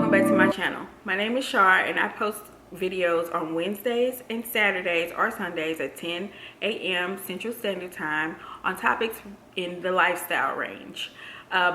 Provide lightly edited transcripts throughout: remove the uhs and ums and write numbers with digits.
welcome back to my channel. My name is Char and I post videos on Wednesdays and Saturdays or Sundays at 10 a.m. Central Standard Time on topics in the lifestyle range.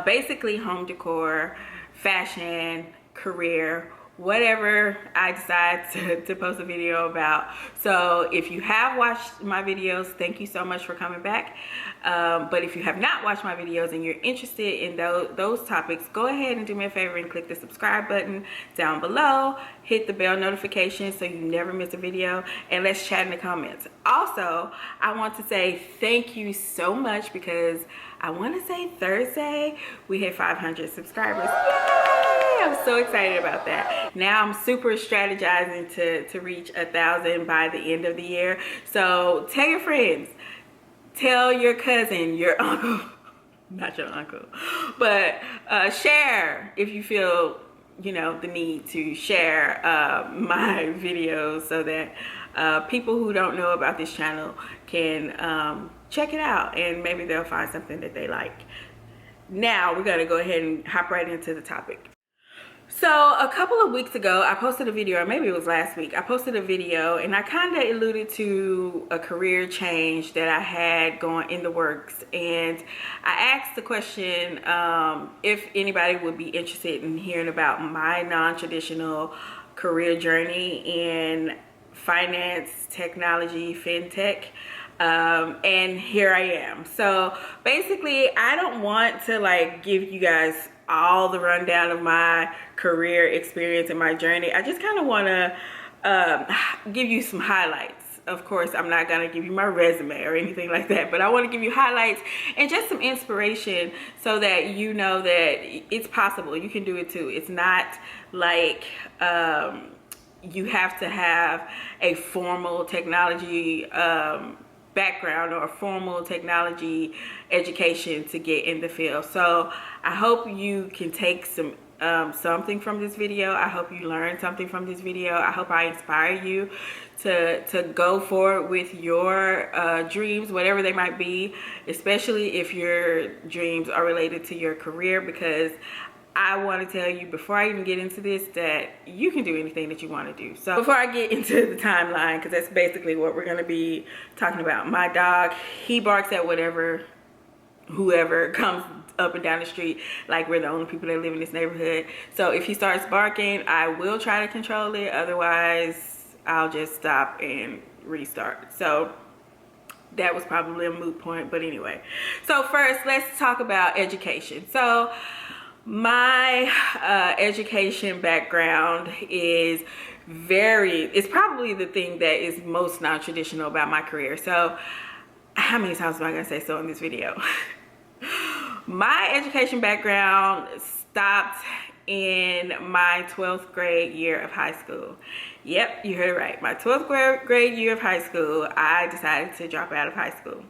Basically home decor, fashion, career, whatever I decide to post a video about. So if you have watched my videos, thank you so much for coming back. But if you have not watched my videos and you're interested in those topics, go ahead and do me a favor and click the subscribe button down below. Hit the bell notification so you never miss a video, and let's chat in the comments. Also, I want to say thank you so much because I want to say Thursday we hit 500 subscribers. Yay! I'm so excited about that. Now I'm super strategizing to reach 1,000 by the end of the year. So tell your friends, tell your cousin, your uncle, not your uncle, but share if you feel, you know, the need to share my videos so that people who don't know about this channel can check it out and maybe they'll find something that they like. Now we're gonna go ahead and hop right into the topic. So a couple of weeks ago I posted a video, or maybe it was last week, I posted a video and I kind of alluded to a career change that I had going in the works, and I asked the question if anybody would be interested in hearing about my non-traditional career journey in finance, technology, fintech. And here I am. So basically I don't want to like give you guys all the rundown of my career experience and my journey. I just kind of want to give you some highlights. Of course, I'm not going to give you my resume or anything like that, but I want to give you highlights and just some inspiration so that you know that it's possible. You can do it too. It's not like you have to have a formal technology background or a formal technology education to get in the field. So I hope you can take some something from this video. I hope you learn something from this video. I hope I inspire you to go forward with your dreams, whatever they might be, especially if your dreams are related to your career, because I want to tell you before I even get into this that you can do anything that you want to do. So before I get into the timeline, because that's basically what we're going to be talking about, my dog, he barks at whoever comes up and down the street, like we're the only people that live in this neighborhood. So if he starts barking, I will try to control it. Otherwise, I'll just stop and restart. So that was probably a moot point, but anyway. So first, let's talk about education. So my education background is it's probably the thing that is most non-traditional about my career. So how many times am I gonna say so in this video? My education background stopped in my 12th grade year of high school. Yep, you heard it right. My 12th grade year of high school, I decided to drop out of high school.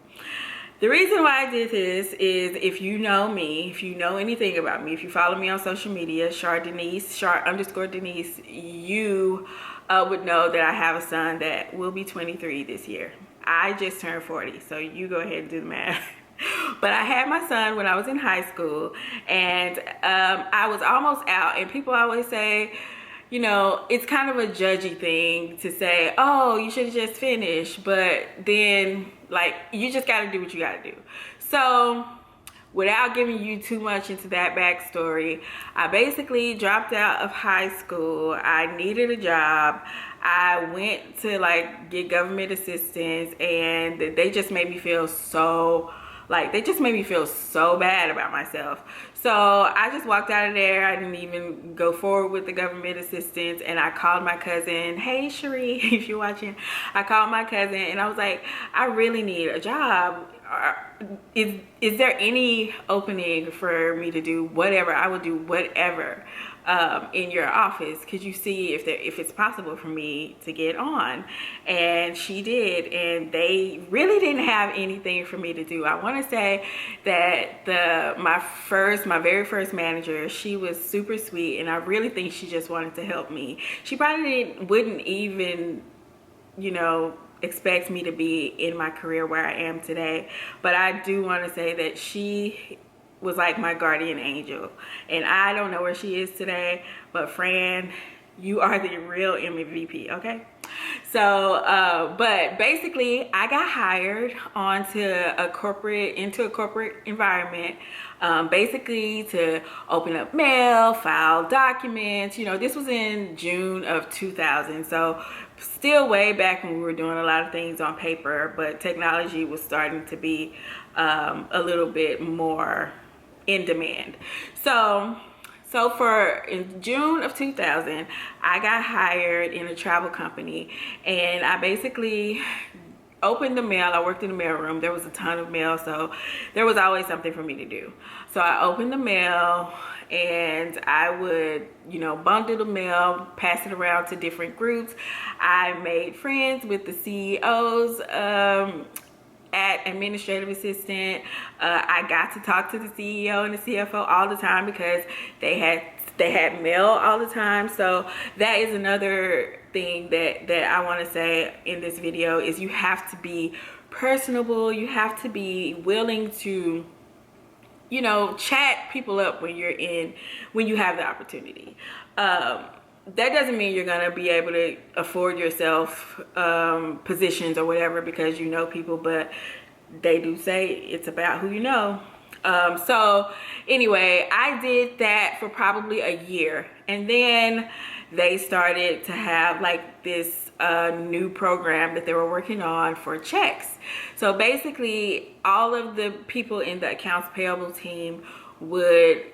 The reason why I did this is, if you know me, if you know anything about me, if you follow me on social media, Chardenise, Char_Denise, you would know that I have a son that will be 23 this year. I just turned 40, so you go ahead and do the math. But I had my son when I was in high school, and I was almost out, and people always say, you know, it's kind of a judgy thing to say, oh, you should have just finished, but then like you just got to do what you got to do. So without giving you too much into that backstory, I basically dropped out of high school. I needed a job. I went to like get government assistance, and they just made me feel so bad about myself. So I just walked out of there. I didn't even go forward with the government assistance, and I called my cousin. Hey Cherie, if you're watching, I called my cousin and I was like, I really need a job. Is there any opening for me to do whatever? I would do whatever in your office. Could you see if it's possible for me to get on? And she did, and they really didn't have anything for me to do. I want to say that my very first manager, she was super sweet, and I really think she just wanted to help me. She probably wouldn't even, you know, expect me to be in my career where I am today, but I do want to say that she was like my guardian angel. And I don't know where she is today, but Fran, you are the real MVP, okay? So, but basically I got hired into a corporate environment, basically to open up mail, file documents. You know, this was in June of 2000. So still way back when we were doing a lot of things on paper, but technology was starting to be a little bit more in demand. So in June of 2000, I got hired in a travel company, and I basically opened the mail. I worked in the mailroom. There was a ton of mail, so there was always something for me to do. So I opened the mail, and I would, you know, bundle the mail, pass it around to different groups. I made friends with the CEOs, at administrative assistant. I got to talk to the CEO and the CFO all the time because they had mail all the time. So that is another thing that I want to say in this video is you have to be personable. You have to be willing to, you know, chat people up when you have the opportunity. That doesn't mean you're gonna be able to afford yourself positions or whatever because you know people, but they do say it's about who you know. So anyway, I did that for probably a year, and then they started to have like this new program that they were working on for checks. So basically all of the people in the accounts payable team would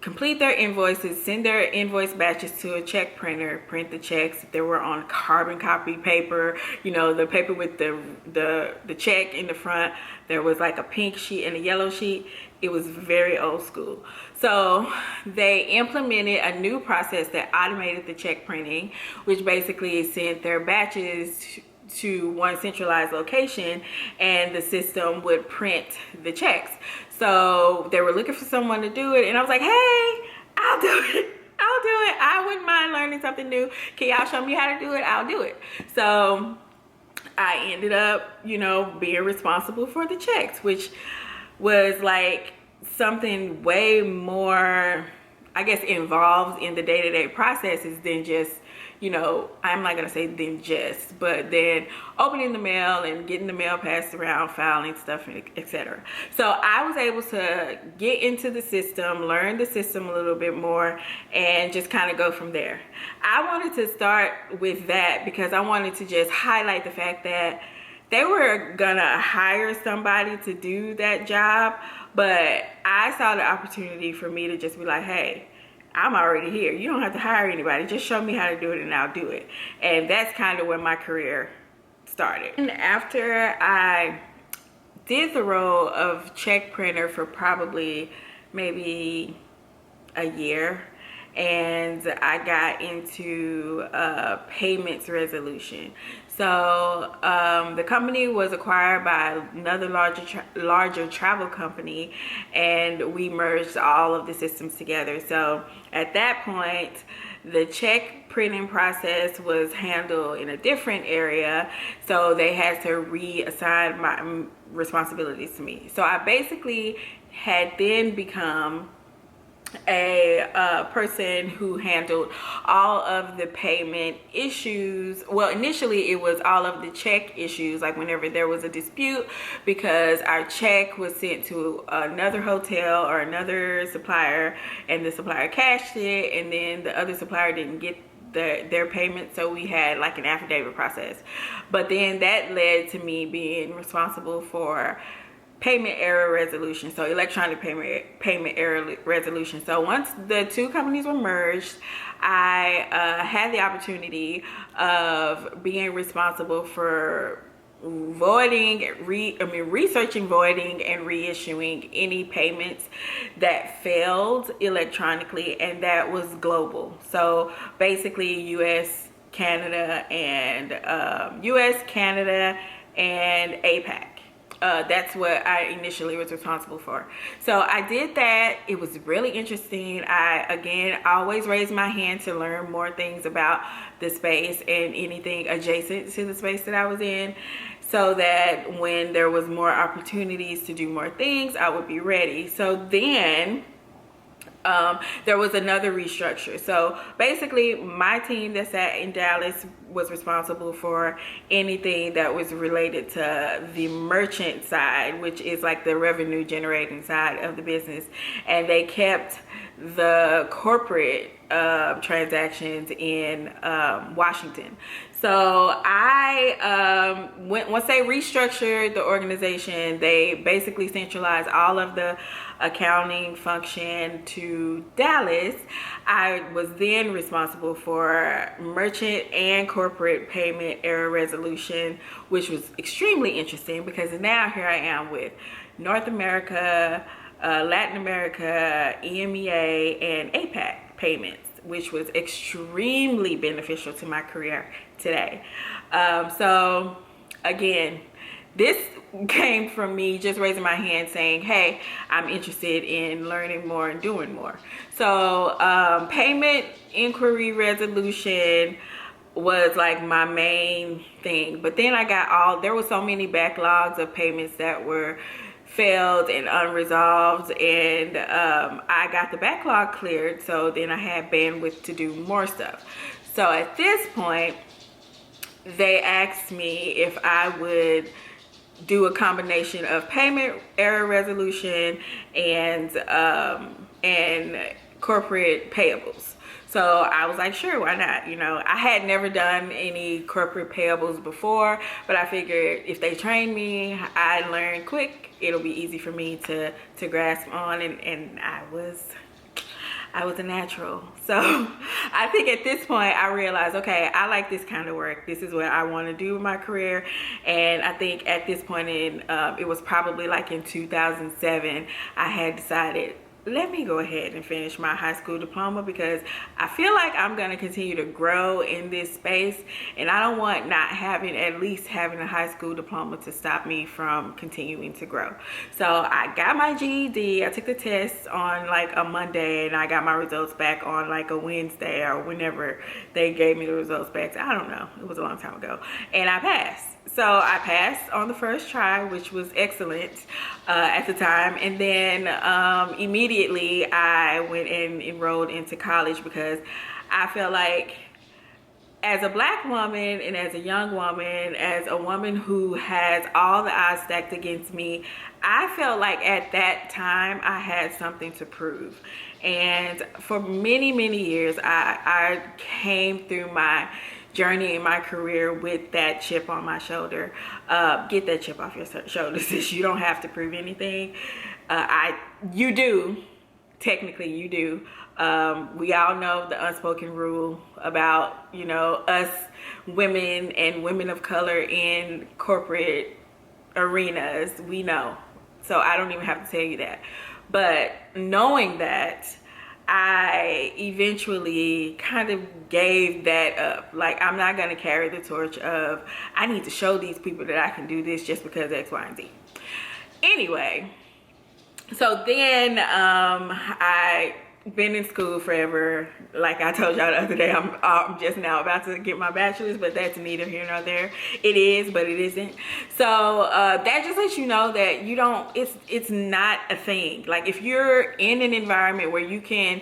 complete their invoices, send their invoice batches to a check printer, print the checks. If they were on carbon copy paper, you know, the paper with the check in the front, there was like a pink sheet and a yellow sheet. It was very old school. So they implemented a new process that automated the check printing, which basically sent their batches to one centralized location, and the system would print the checks. So they were looking for someone to do it, and I was like, hey, I'll do it. I wouldn't mind learning something new. Can y'all show me how to do it? I'll do it. So I ended up, you know, being responsible for the checks, which was like something way more, I guess, involved in the day-to-day processes than just, you know, I'm not gonna say than just, but then opening the mail and getting the mail passed around, filing stuff, etc. So I was able to get into the system, learn the system a little bit more, and just kind of go from there. I wanted to start with that because I wanted to just highlight the fact that they were gonna hire somebody to do that job, but I saw the opportunity for me to just be like, hey, I'm already here. You don't have to hire anybody. Just show me how to do it and I'll do it. And that's kind of where my career started. And after I did the role of check printer for probably maybe a year, and I got into payments resolution. So the company was acquired by another larger travel company, and we merged all of the systems together. So at that point, the check printing process was handled in a different area, so they had to reassign my responsibilities to me. So I basically had then become a person who handled all of the payment issues. Well, initially it was all of the check issues, like whenever there was a dispute because our check was sent to another hotel or another supplier and the supplier cashed it, and then the other supplier didn't get their payment, so we had like an affidavit process. But then that led to me being responsible for payment error resolution, so electronic payment error resolution. So once the two companies were merged, I had the opportunity of being responsible for researching, voiding, and reissuing any payments that failed electronically, and that was global. So basically US, Canada, and APAC. that's what I initially was responsible for. So I did that. It was really interesting. I always raised my hand to learn more things about the space and anything adjacent to the space that I was in, so that when there was more opportunities to do more things, I would be ready. So then there was another restructure. So basically my team that sat in Dallas was responsible for anything that was related to the merchant side, which is like the revenue generating side of the business, and they kept the corporate transactions in Washington. So once they restructured the organization, they basically centralized all of the accounting function to Dallas. I was then responsible for merchant and corporate payment error resolution, which was extremely interesting because now here I am with North America, Latin America, EMEA, and APAC payments, which was extremely beneficial to my career today. So again, this came from me just raising my hand saying, hey, I'm interested in learning more and doing more. So payment inquiry resolution was like my main thing. But then there were so many backlogs of payments that were failed and unresolved, and I got the backlog cleared, so then I had bandwidth to do more stuff. So at this point, they asked me if I would do a combination of payment error resolution and corporate payables. So I was like, sure, why not? You know, I had never done any corporate payables before, but I figured if they train me, I'd learn quick. It'll be easy for me to grasp on, and I was a natural. So I think at this point I realized, okay, I like this kind of work. This is what I want to do with my career. And I think at this point it was probably like in 2007, I had decided, let me go ahead and finish my high school diploma, because I feel like I'm going to continue to grow in this space, and I don't want at least having a high school diploma to stop me from continuing to grow. So I got my GED. I took the test on like a Monday, and I got my results back on like a Wednesday or whenever they gave me the results back. I don't know. It was a long time ago. And I passed. So I passed on the first try, which was excellent at the time. And then immediately I went and enrolled into college, because I felt like as a Black woman and as a young woman, as a woman who has all the odds stacked against me, I felt like at that time I had something to prove. And for many, many years, I came through my journey in my career with that chip on my shoulder. Get that chip off your shoulder, sis. You don't have to prove anything. You do. Technically, you do. We all know the unspoken rule about, you know, us women and women of color in corporate arenas. We know. So I don't even have to tell you that. But knowing that, I eventually kind of gave that up. Like, I'm not going to carry the torch of, I need to show these people that I can do this just because X, Y, and Z. Anyway, so then I been in school forever. Like I told y'all the other day, I'm just now about to get my bachelor's, but that's neither here nor there. It is, but it isn't. So that just lets you know that you don't, it's not a thing. Like, if you're in an environment where you can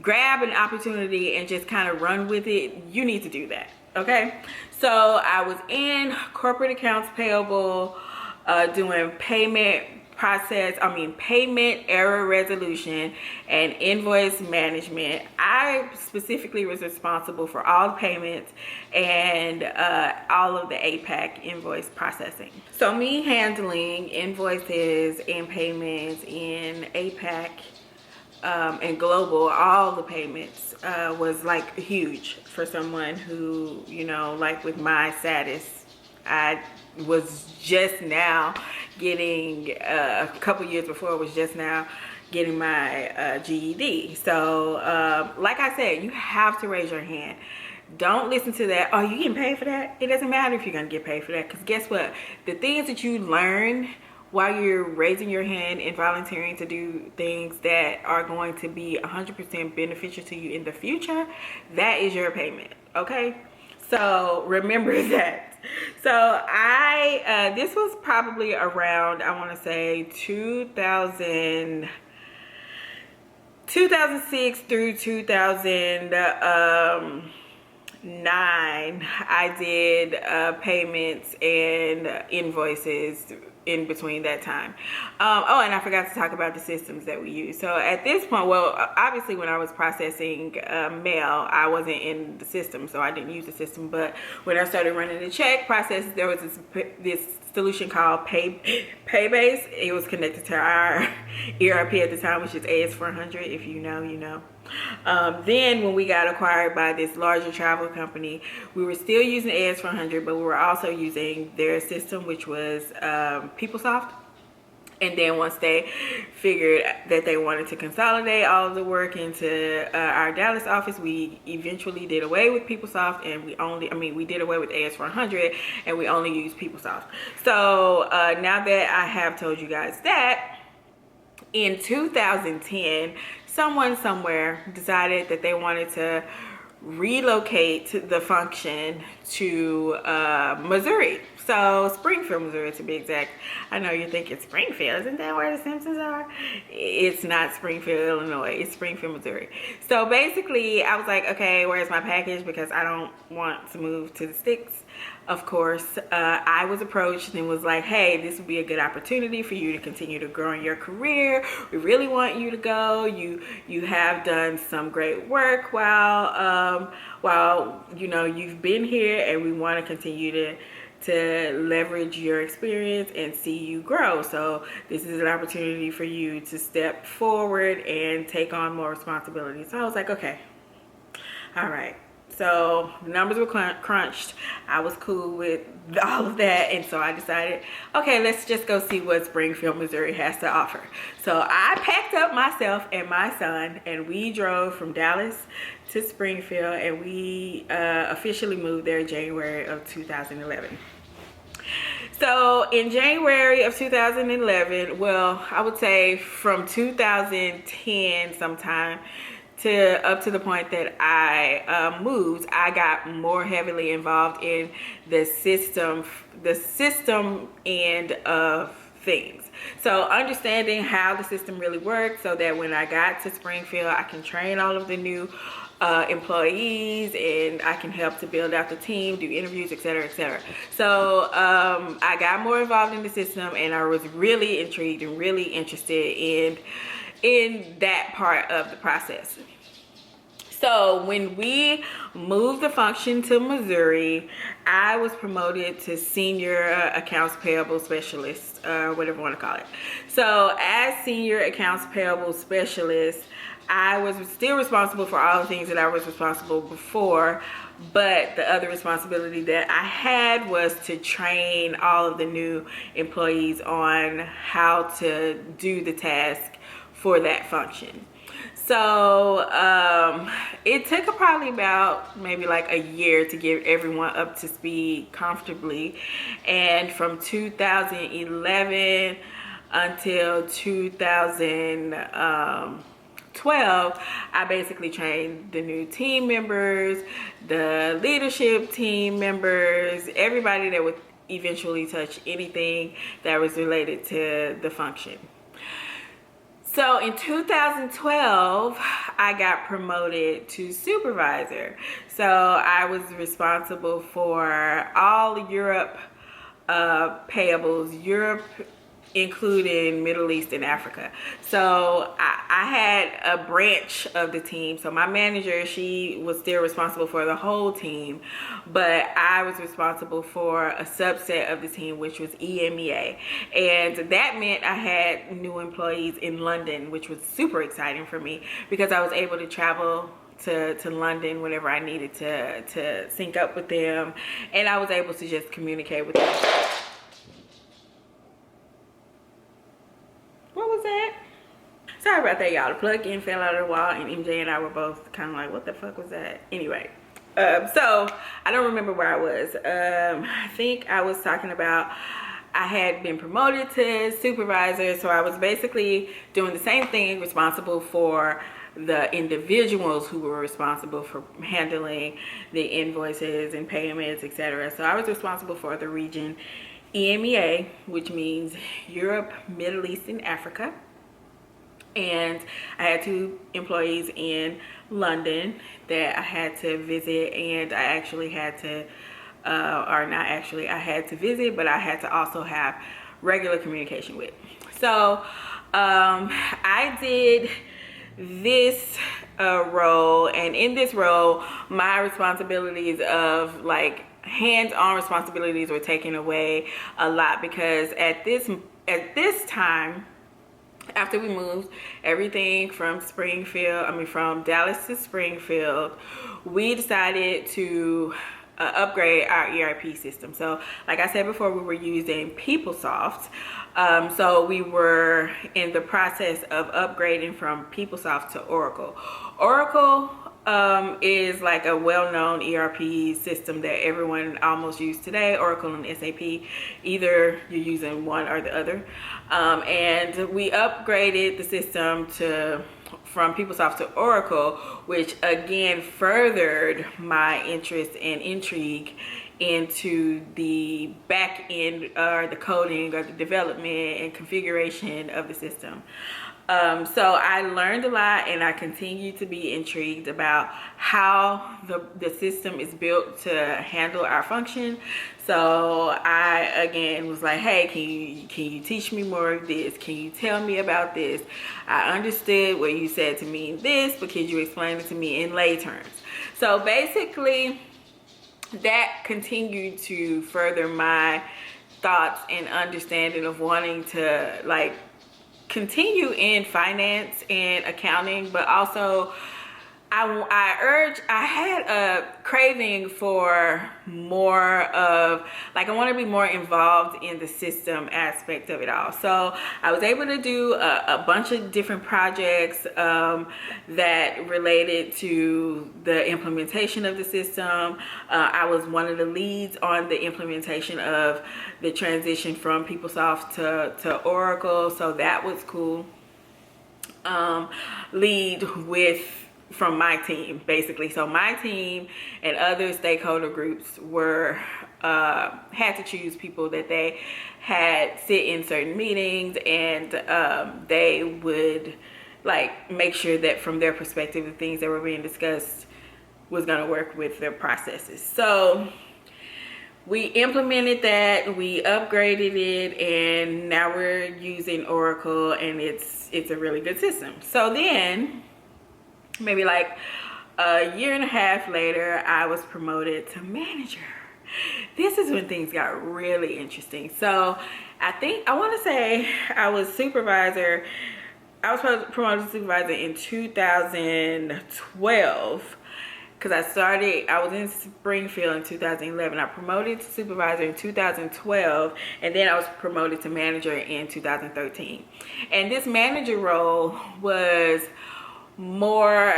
grab an opportunity and just kind of run with it, you need to do that. Okay, so I was in corporate accounts payable, doing payment error resolution and invoice management. I specifically was responsible for all the payments and all of the APAC invoice processing. So me handling invoices and payments in APAC and global, all the payments, was like huge for someone who, you know, like with my status, I was just now getting, a couple years before, was just now getting my GED. So like I said, you have to raise your hand. Don't listen to that. Oh, you getting paid for that? It doesn't matter if you're gonna get paid for that, because guess what? The things that you learn while you're raising your hand and volunteering to do things that are going to be 100% beneficial to you in the future, that is your payment. Okay, so remember that. So I this was probably around, I want to say 2006 through 2009. I did payments and invoices in between that time. Oh, and I forgot to talk about the systems that we use. So at this point, well, obviously when I was processing mail, I wasn't in the system, so I didn't use the system. But when I started running the check process, there was this solution called Paybase. It was connected to our ERP at the time, which is AS400. If you know, you know. Then when we got acquired by this larger travel company, we were still using AS400, but we were also using their system, which was PeopleSoft. And then once they figured that they wanted to consolidate all of the work into our Dallas office, we eventually did away with PeopleSoft, and we did away with AS400, and we only use PeopleSoft. So now that I have told you guys that, in 2010, someone somewhere decided that they wanted to relocate the function to Missouri. So Springfield, Missouri to be exact. I know you're thinking Springfield, isn't that where the Simpsons are? It's not Springfield, Illinois. It's Springfield, Missouri. So basically I was like, okay, where's my package? Because I don't want to move to the sticks. Of course, I was approached and was like, hey, this would be a good opportunity for you to continue to grow in your career. We really want you to go. You have done some great work while you know you've been here, and we want to continue to leverage your experience and see you grow. So this is an opportunity for you to step forward and take on more responsibility. So I was like, okay, all right. So the numbers were crunched. I was cool with all of that, and so I decided, okay, let's just go see what Springfield, Missouri has to offer. So I packed up myself and my son, and we drove from Dallas to Springfield, and we officially moved there in January of 2011. So in January of 2011, well, I would say from 2010 sometime to up to the point that I moved, I got more heavily involved in the system end of things. So understanding how the system really works, so that when I got to Springfield, I can train all of the new employees, and I can help to build out the team, do interviews, etc., etc. So I got more involved in the system, and I was really intrigued and really interested in that part of the process. So when we moved the function to Missouri, I was promoted to senior accounts payable specialist, whatever you want to call it. So as senior accounts payable specialist, I was still responsible for all the things that I was responsible before, but the other responsibility that I had was to train all of the new employees on how to do the task for that function. So it took probably about maybe like a year to get everyone up to speed comfortably, and from 2011 until 2012, I basically trained the new team members, the leadership team members, everybody that would eventually touch anything that was related to the function. So in 2012, I got promoted to supervisor. So I was responsible for all Europe payables, Europe including Middle East and Africa. So I had a branch of the team. So my manager, she was still responsible for the whole team, but I was responsible for a subset of the team, which was EMEA. And that meant I had new employees in London, which was super exciting for me because I was able to travel to London whenever I needed to sync up with them, and I was able to just communicate with them. What was that? Sorry about that, y'all. The plug-in fell out of the wall, and MJ and I were both kind of like, what the fuck was that? Anyway, So I don't remember where I was. I think I was talking about I had been promoted to supervisor, so I was basically doing the same thing, responsible for the individuals who were responsible for handling the invoices and payments, etc. So I was responsible for the region EMEA, which means Europe, Middle East, and Africa. And I had 2 employees in London that I had to visit, and I actually had to, or not actually, I had to visit, but I had to also have regular communication with. So I did this role, and in this role, my responsibilities of like hands-on responsibilities were taken away a lot, because at this time, after we moved everything from from Dallas to Springfield, we decided to upgrade our ERP system. So like I said before, we were using PeopleSoft. So we were in the process of upgrading from PeopleSoft to Oracle. Oracle is like a well-known ERP system that everyone almost uses today. Oracle and SAP, either you're using one or the other. And we upgraded the system from PeopleSoft to Oracle, which again furthered my interest and intrigue into the back end, or the coding or the development and configuration of the system. So I learned a lot, and I continue to be intrigued about how the system is built to handle our function. So I again was like, hey, can you teach me more of this? Can you tell me about this? I understood what you said to mean this, but could you explain it to me in lay terms? So basically that continued to further my thoughts and understanding of wanting to like continue in finance and accounting, but also I had a craving for more of, like, I want to be more involved in the system aspect of it all. So I was able to do a bunch of different projects that related to the implementation of the system. I was one of the leads on the implementation of the transition from PeopleSoft to Oracle, so that was cool. Lead from my team, basically. So my team and other stakeholder groups had to choose people that they had sit in certain meetings, and they would like make sure that from their perspective the things that were being discussed was going to work with their processes. So we implemented that, we upgraded it, and now we're using Oracle, and it's a really good system. So then maybe like a year and a half later, I was promoted to manager. This is when things got really interesting. So I want to say I was supervisor. I was promoted to supervisor in 2012, because I was in Springfield in 2011. I promoted to supervisor in 2012, and then I was promoted to manager in 2013. And this manager role was more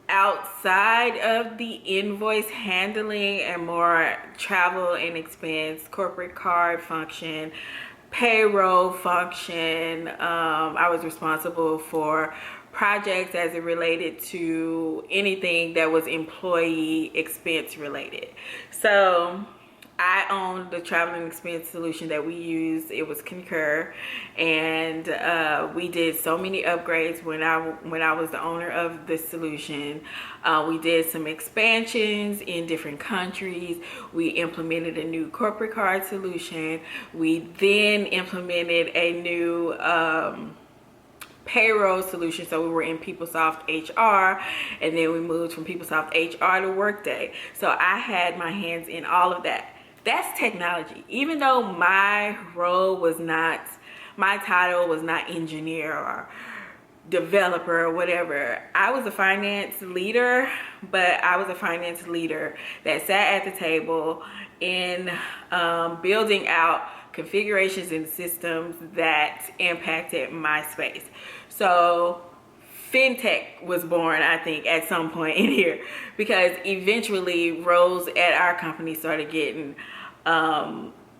outside of the invoice handling and more travel and expense, corporate card function, payroll function. I was responsible for projects as it related to anything that was employee expense related. So I owned the travel and expense solution that we used. It was Concur, and we did so many upgrades when I was the owner of the solution. We did some expansions in different countries. We implemented a new corporate card solution. We then implemented a new payroll solution. So we were in PeopleSoft HR, and then we moved from PeopleSoft HR to Workday. So I had my hands in all of that. That's technology. Even though my title was not engineer or developer or whatever, I was a finance leader, but I was a finance leader that sat at the table in building out configurations and systems that impacted my space. So Fintech was born, I think, at some point in here, because eventually roles at our company started getting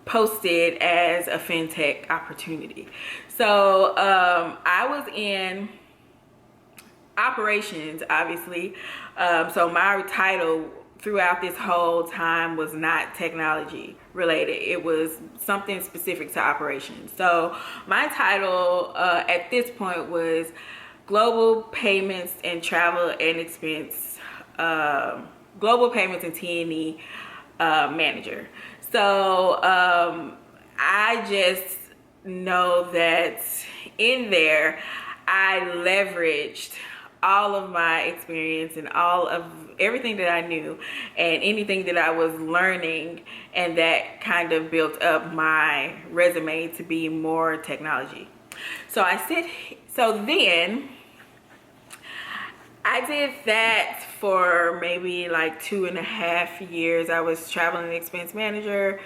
posted as a Fintech opportunity. So I was in operations, obviously. So my title throughout this whole time was not technology related. It was something specific to operations. So my title at this point was Global Payments and Travel and Expense, Global Payments and T&E Manager. So I just know that in there I leveraged all of my experience and all of everything that I knew and anything that I was learning, and that kind of built up my resume to be more technology. So then I did that for maybe like 2.5 years. I was travel and expense manager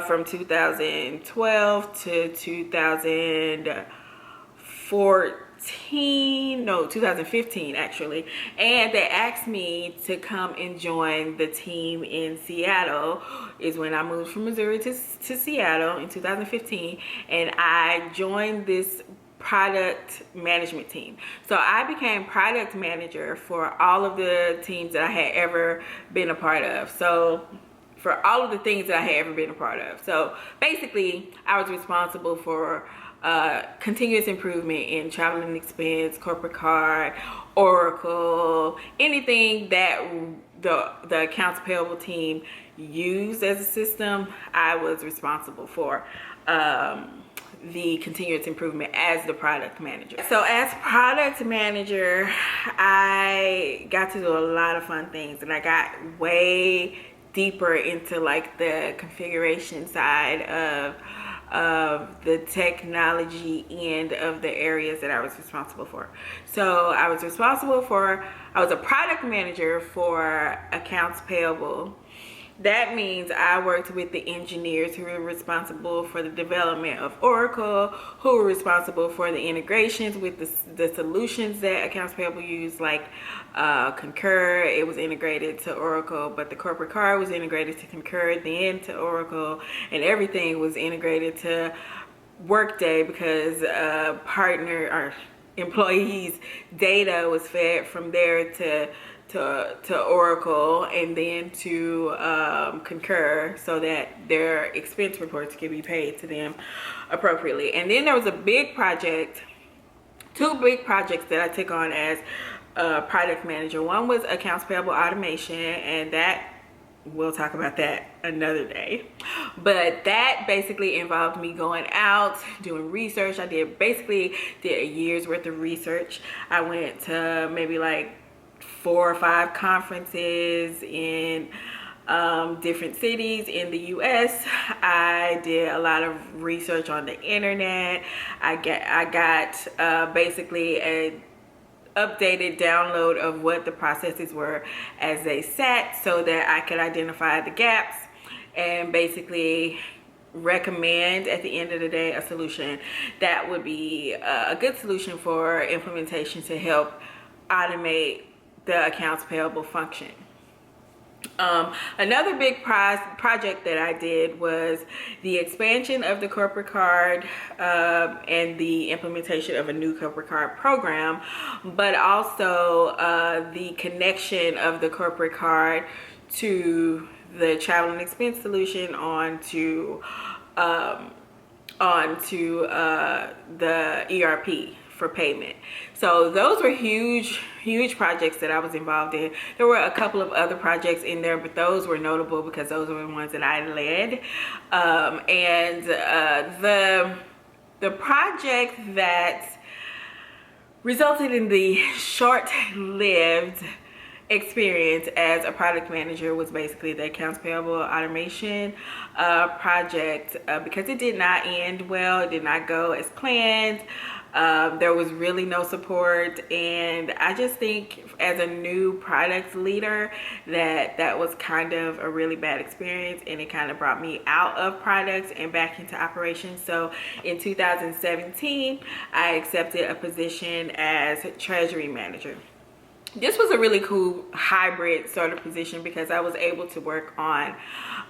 from 2012 to 2015 actually. And they asked me to come and join the team in Seattle. Is when I moved from Missouri to Seattle in 2015, and I joined this product management team. So I became product manager for all of the teams that I had ever been a part of. So for all of the things that I had ever been a part of. So basically I was responsible for continuous improvement in travel and expense, corporate card, Oracle, anything that the accounts payable team used as a system. I was responsible for the continuous improvement as the product manager. So as product manager, I got to do a lot of fun things, and I got way deeper into like the configuration side of the technology end of the areas that I was responsible for. So I was a product manager for accounts payable. That means I worked with the engineers who were responsible for the development of Oracle, who were responsible for the integrations with the solutions that accounts payable use, like Concur. It was integrated to Oracle, but the corporate card was integrated to Concur, then to Oracle, and everything was integrated to Workday because partner or employees' data was fed from there to Oracle, and then to Concur, so that their expense reports can be paid to them appropriately. And then there was two big projects that I took on as product manager. One was accounts payable automation, and that we'll talk about that another day. But that basically involved me going out, doing research. I did a year's worth of research. I went to maybe like 4 or 5 conferences in different cities in the US. I did a lot of research on the internet. I got basically a updated download of what the processes were as they sat, so that I could identify the gaps and basically recommend at the end of the day a solution that would be a good solution for implementation to help automate the accounts payable function. Another big project that I did was the expansion of the corporate card and the implementation of a new corporate card program, but also the connection of the corporate card to the travel and expense solution onto the ERP for payment. So those were huge projects that I was involved in. There were a couple of other projects in there, but those were notable because those were the ones that I led. The project that resulted in the short-lived experience as a product manager was basically the accounts payable automation project, because it did not end well. It did not go as planned. There was really no support, and I just think as a new product leader that was kind of a really bad experience, and it kind of brought me out of products and back into operations. So in 2017, I accepted a position as treasury manager. This was a really cool hybrid sort of position because I was able to work on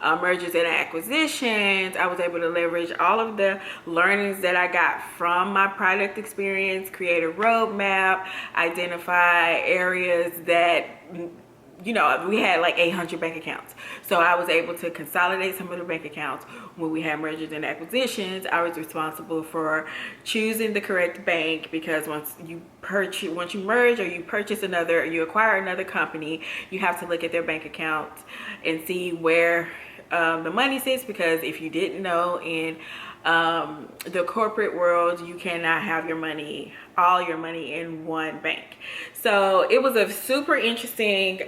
mergers and acquisitions. I was able to leverage all of the learnings that I got from my product experience, create a roadmap, identify areas that, you know, we had like 800 bank accounts. So I was able to consolidate some of the bank accounts. When we had mergers and acquisitions, I was responsible for choosing the correct bank, because once you merge or you purchase another, or you acquire another company, you have to look at their bank accounts and see where the money sits, because if you didn't know, in the corporate world, you cannot have all your money in one bank. So it was a super interesting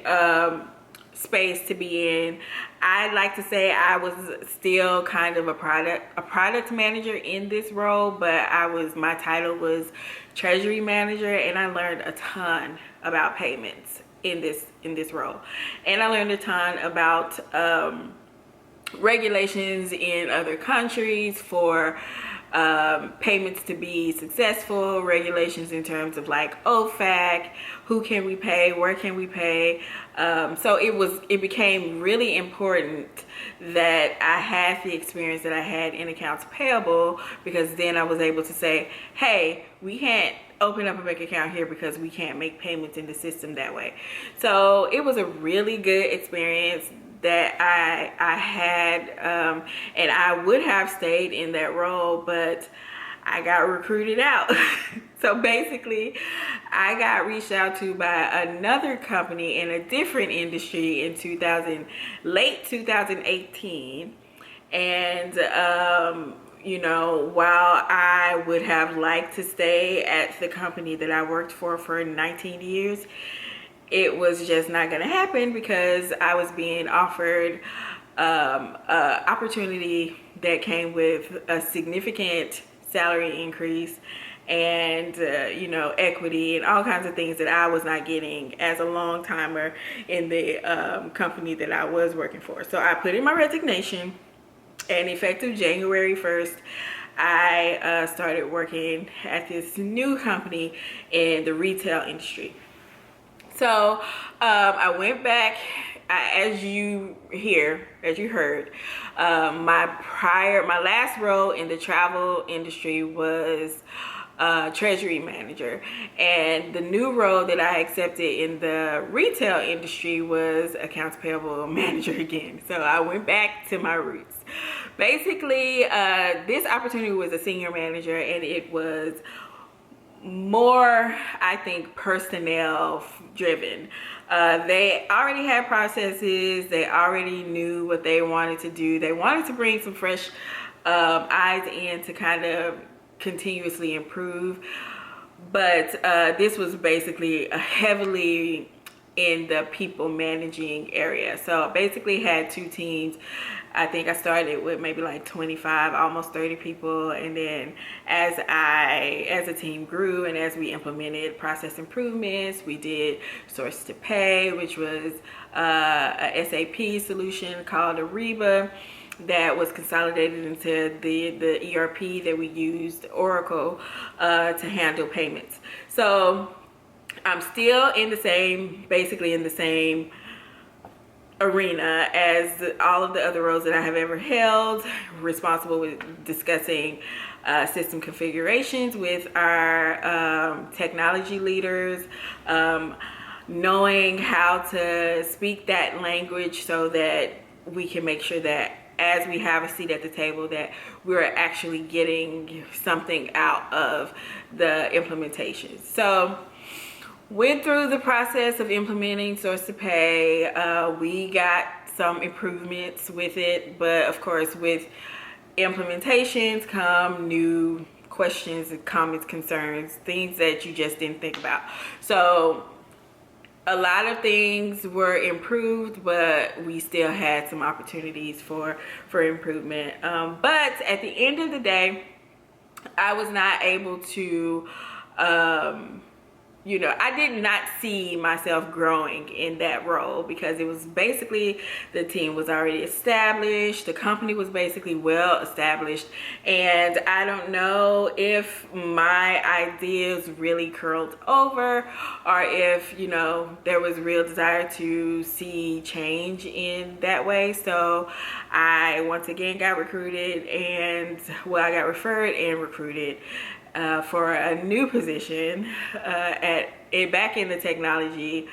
space to be in. I'd like to say I was still kind of a product manager in this role, but my title was treasury manager, and I learned a ton about payments in this role. And I learned a ton about regulations in other countries for payments to be successful, regulations in terms of like OFAC, who can we pay, where can we pay. So it became really important that I had the experience that I had in accounts payable, because then I was able to say, hey, we can't open up a bank account here because we can't make payments in the system that way. So it was a really good experience that I had, and I would have stayed in that role, but I got recruited out. So basically, I got reached out to by another company in a different industry in late 2018, and you know, while I would have liked to stay at the company that I worked for 19 years, it was just not going to happen, because I was being offered an opportunity that came with a significant salary increase and you know, equity and all kinds of things that I was not getting as a long timer in the company that I was working for. So I put in my resignation, and effective January 1st, I started working at this new company in the retail industry. So I went back, as you heard, my last role in the travel industry was treasury manager, and the new role that I accepted in the retail industry was accounts payable manager again. So I went back to my roots. Basically, this opportunity was a senior manager, and it was more, I think, personnel driven. They already had processes. They already knew what they wanted to do. They wanted to bring some fresh eyes in to kind of continuously improve. But this was basically a heavily in the people managing area. So I basically had two teams. I think I started with maybe like 25, almost 30 people, and then as the team grew and as we implemented process improvements, we did source to pay, which was a SAP solution called Ariba that was consolidated into the ERP that we used, Oracle, to handle payments. So I'm still basically in the same arena as all of the other roles that I have ever held, responsible with discussing system configurations with our technology leaders, knowing how to speak that language so that we can make sure that as we have a seat at the table, that we're actually getting something out of the implementation. So went through the process of implementing source to pay. We got some improvements with it, but of course with implementations come new questions, comments, concerns, things that you just didn't think about. So a lot of things were improved, but we still had some opportunities for improvement. But at the end of the day, I was not able to, you know, I did not see myself growing in that role because it was basically, the team was already established, the company was basically well established, and I don't know if my ideas really curled over or if, you know, there was real desire to see change in that way. So I once again got recruited, and well, I got referred and recruited for a new position back in the technology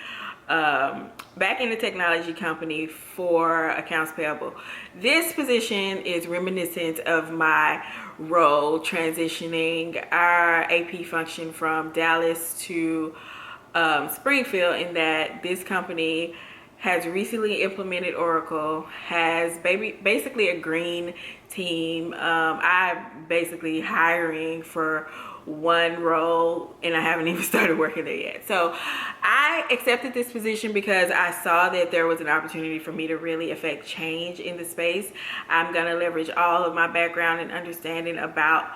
company for accounts payable. This position is reminiscent of my role transitioning our AP function from Dallas to Springfield, in that this company has recently implemented Oracle, has basically a green team. I'm basically hiring for one role, and I haven't even started working there yet. So I accepted this position because I saw that there was an opportunity for me to really affect change in the space. I'm gonna leverage all of my background and understanding about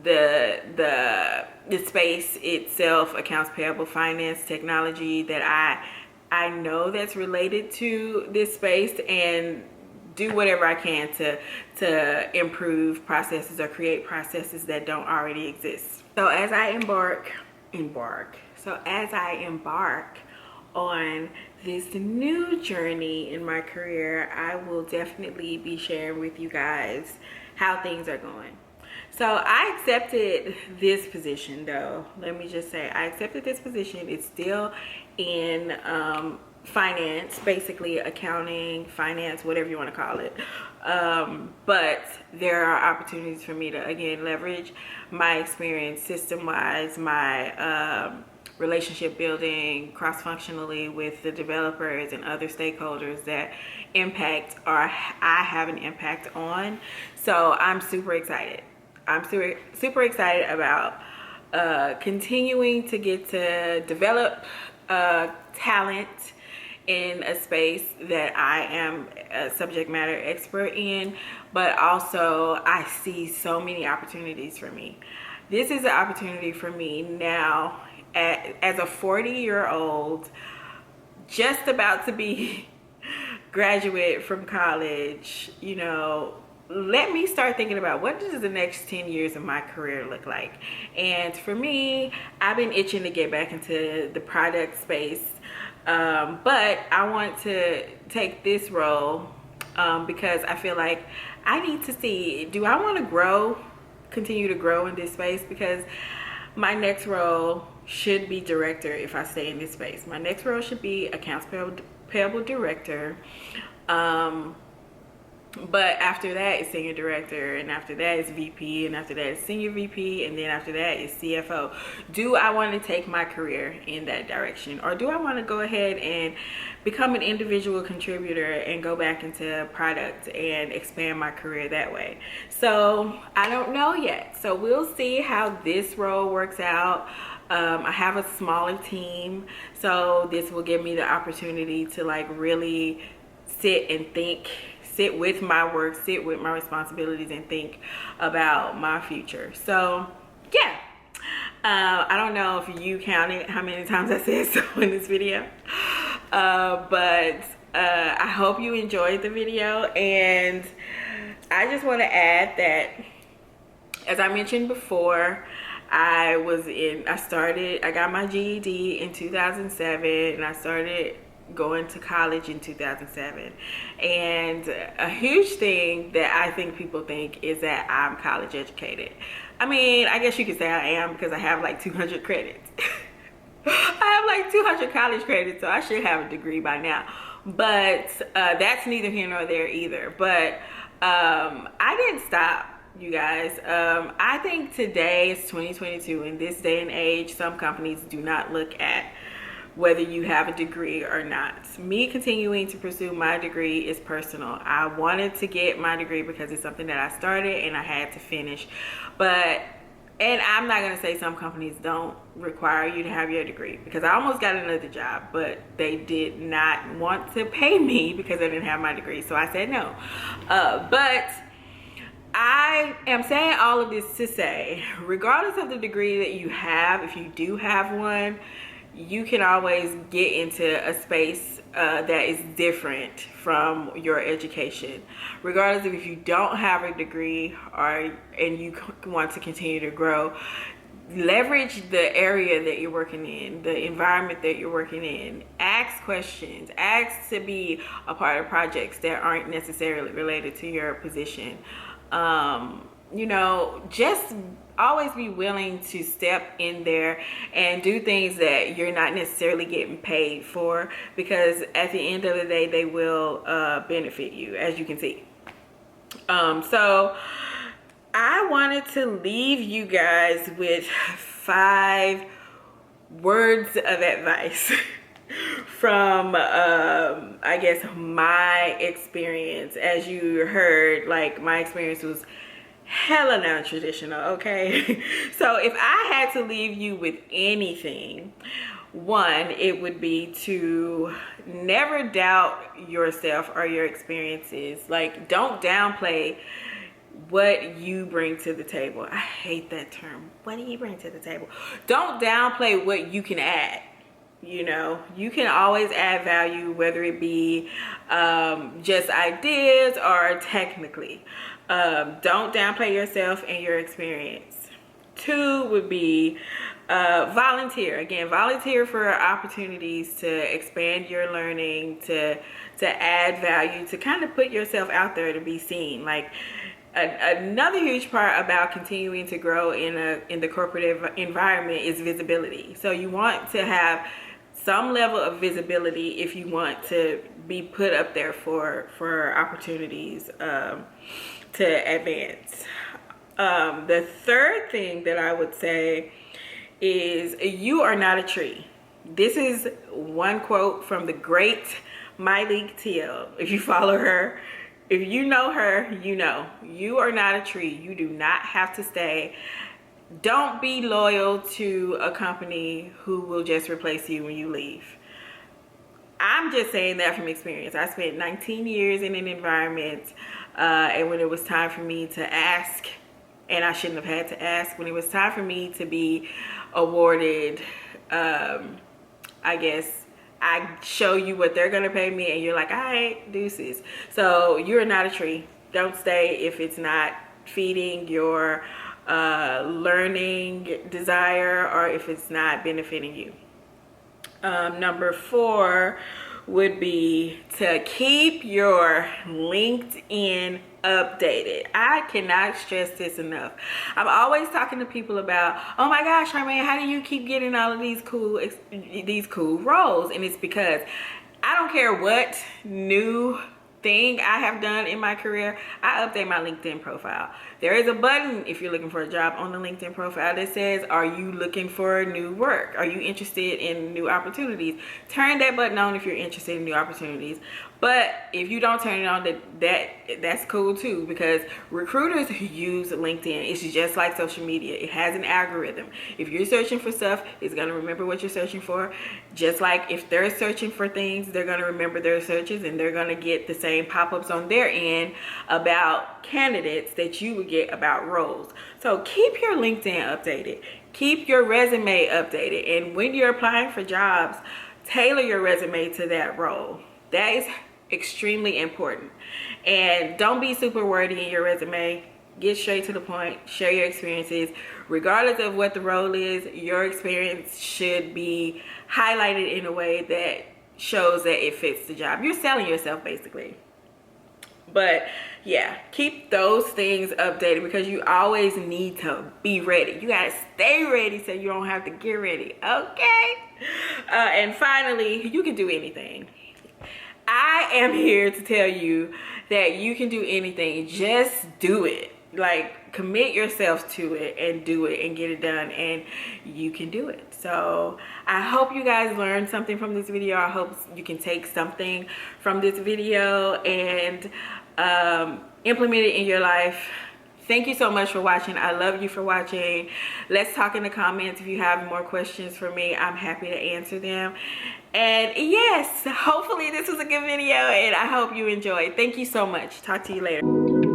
the space itself, accounts payable, finance, technology, that I know that's related to this space, and do whatever I can to improve processes or create processes that don't already exist. So as I embark on this new journey in my career, I will definitely be sharing with you guys how things are going. So I accepted this position, though. Let me just say, I accepted this position. It's still in finance, basically accounting, finance, whatever you want to call it. But there are opportunities for me to, again, leverage my experience system-wise, my relationship building cross-functionally with the developers and other stakeholders that impact, or I have an impact on. So I'm super excited. I'm super excited about continuing to get to develop talent in a space that I am a subject matter expert in, but also I see so many opportunities for me. This is an opportunity for me now as a 40-year-old, just about to be graduate from college, you know. Let me start thinking about, what does the next 10 years of my career look like? And for me, I've been itching to get back into the product space, but I want to take this role because I feel like I need to see, do I want to continue to grow in this space? Because my next role should be director if I stay in this space. My next role should be accounts payable director. But after that is senior director, and after that is VP, and after that is senior VP, and then after that is CFO. Do I want to take my career in that direction, or do I want to go ahead and become an individual contributor and go back into product and expand my career that way? So I don't know yet. So we'll see how this role works out. I have a smaller team, so this will give me the opportunity to like really sit and think, sit with my work, sit with my responsibilities, and think about my future. So yeah, I don't know if you counted how many times I said so in this video, but I hope you enjoyed the video. And I just want to add that, as I mentioned before, I got my GED in 2007, and I started going to college in 2007. And a huge thing that I think people think is that I'm college educated. I mean, I guess you could say I am, because I have like 200 credits. I have like 200 college credits, so I should have a degree by now. But that's neither here nor there either. But I didn't stop, you guys. I think today is 2022. In this day and age, some companies do not look at whether you have a degree or not. Me continuing to pursue my degree is personal. I wanted to get my degree because it's something that I started and I had to finish. And I'm not gonna say some companies don't require you to have your degree, because I almost got another job, but they did not want to pay me because I didn't have my degree. So I said no. But I am saying all of this to say, regardless of the degree that you have, if you do have one, you can always get into a space that is different from your education. Regardless of if you don't have a degree and you want to continue to grow, leverage the area that you're working in, the environment that you're working in. Ask questions. Ask to be a part of projects that aren't necessarily related to your position. You know, just always be willing to step in there and do things that you're not necessarily getting paid for, because at the end of the day, they will benefit you, as you can see. So I wanted to leave you guys with 5 words of advice from I guess my experience. As you heard, like, my experience was hella non-traditional, okay? So if I had to leave you with anything, one, it would be to never doubt yourself or your experiences. Like, don't downplay what you bring to the table. I hate that term. What do you bring to the table? Don't downplay what you can add. You know, you can always add value, whether it be just ideas or technically. Don't downplay yourself and your experience. 2 would be volunteer. Again, volunteer for opportunities to expand your learning, to add value, to kind of put yourself out there to be seen. Like, another huge part about continuing to grow in the corporate environment is visibility. So you want to have some level of visibility if you want to be put up there for opportunities to advance. The third thing that I would say is, you are not a tree. This is one quote from the great Myleik Teele. If you follow her, if you know her, you know. You are not a tree. You do not have to stay. Don't be loyal to a company who will just replace you when you leave. I'm just saying that from experience. I spent 19 years in an environment, and when it was time for me to ask, and I shouldn't have had to ask, when it was time for me to be awarded, I guess, I show you what they're gonna pay me, and you're like, all right, deuces. So you're not a tree. Don't stay if it's not feeding your learning desire, or if it's not benefiting you. Number 4 would be to keep your LinkedIn updated. I cannot stress this enough. I'm always talking to people about, oh my gosh, Charmaine, how do you keep getting all of these cool roles? And it's because I don't care what new thing I have done in my career, I update my LinkedIn profile. There is a button, if you're looking for a job, on the LinkedIn profile that says, are you looking for new work? Are you interested in new opportunities? Turn that button on if you're interested in new opportunities. But if you don't turn it on, that's cool too, because recruiters use LinkedIn. It's just like social media. It has an algorithm. If you're searching for stuff, it's going to remember what you're searching for. Just like if they're searching for things, they're going to remember their searches, and they're going to get the same pop-ups on their end about candidates that you would get about roles. So keep your LinkedIn updated. Keep your resume updated. And when you're applying for jobs, tailor your resume to that role. That is extremely important. And don't be super wordy in your resume. Get straight to the point. Share your experiences. Regardless of what the role is, your experience should be highlighted in a way that shows that it fits the job. You're selling yourself, basically. But yeah, keep those things updated, because you always need to be ready. You gotta stay ready so you don't have to get ready, okay? And finally, you can do anything. I am here to tell you that you can do anything. Just do it. Like, commit yourself to it and do it and get it done, and you can do it. So I hope you guys learned something from this video. I hope you can take something from this video and implement it in your life. Thank you so much for watching. I love you for watching. Let's talk in the comments. If you have more questions for me, I'm happy to answer them. And yes, hopefully this was a good video, and I hope you enjoyed. Thank you so much. Talk to you later.